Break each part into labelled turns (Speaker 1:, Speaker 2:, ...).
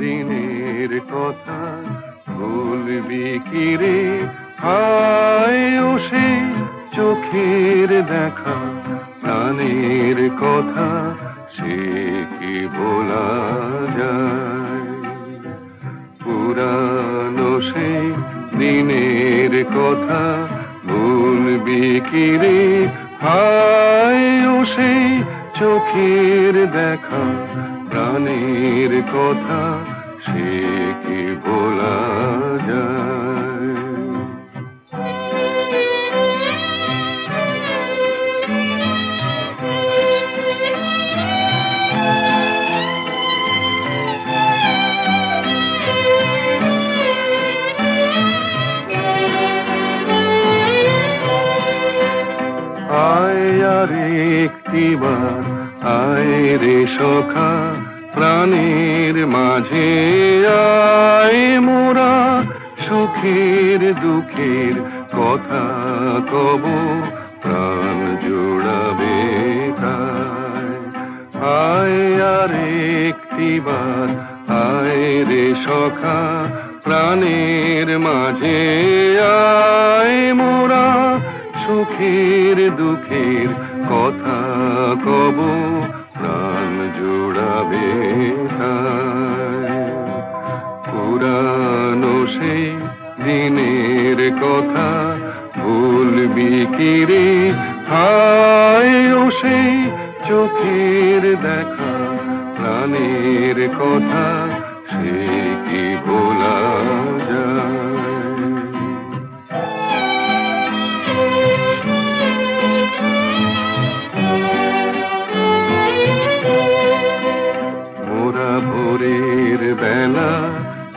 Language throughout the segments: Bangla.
Speaker 1: দিনের কথা ভুলবি কি রে? হায় ও সেই চোখের দেখা, প্রাণের কথা সে কি বলা যায়? পুরানো সেই দিনের কথা ভুলবি কি রে? হায় ও সেই চোখের দেখা, প্রাণের কথা সে কি বলা যায়? আয় আর একটিবার আয় রে সখা, প্রাণের মাঝে আয় মোরা সুখের দুঃখের কথা কব, প্রাণ জোড়াবে তাই। আয় আর একটিবার আয় রে সখা, প্রাণের মাঝে আয় মোরা সুখের দুঃখের কথা কব, প্রাণ জোড়াবে তাই। পুরানো সেই দিনের কথা ভুলবি কি রে? হায় ও সেই চোখের দেখা, প্রাণের কথা সে কি বলা যায়? মোরা ভোরের বেলা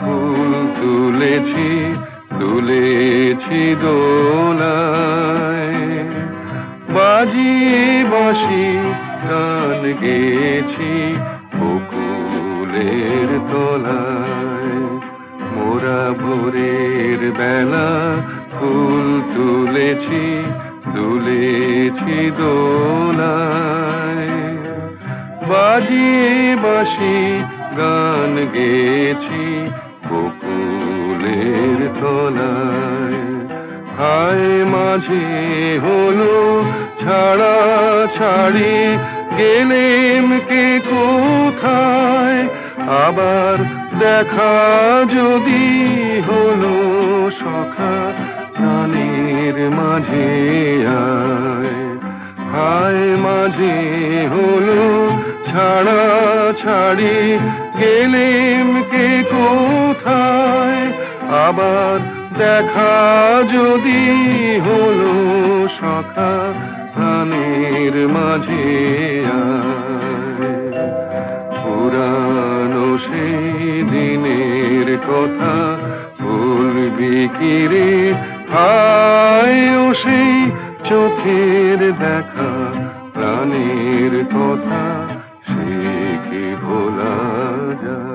Speaker 1: ফুল তুলেছি, তুলেছি দোলায়, বাজিয়ে বাঁশি গান গেয়েছি বকুলের তলায়। মোরা ভোরের বেলা ফুল তুলেছি, তুলেছি দোলায়, বাজিয়ে বাঁশি গান গেয়েছি বকুলের তলায়। হায় মাঝে হলো ছাড়া ছাড়ি, গেলেম কে কোথায়? আবার দেখা যদি হলো সখা, প্রাণের মাঝে আয়। হায় মাঝে হলো ছাড়া ছাড়ি, গেলেম কে কোথায়? আবার দেখা যদি হলো সখা, প্রাণের মাঝে আয়। পুরানো সেই দিনের কথা ভুলবি কি রে? হায় ও সেই চোখের দেখা, প্রাণের কথা সে কি ভোলা যায়?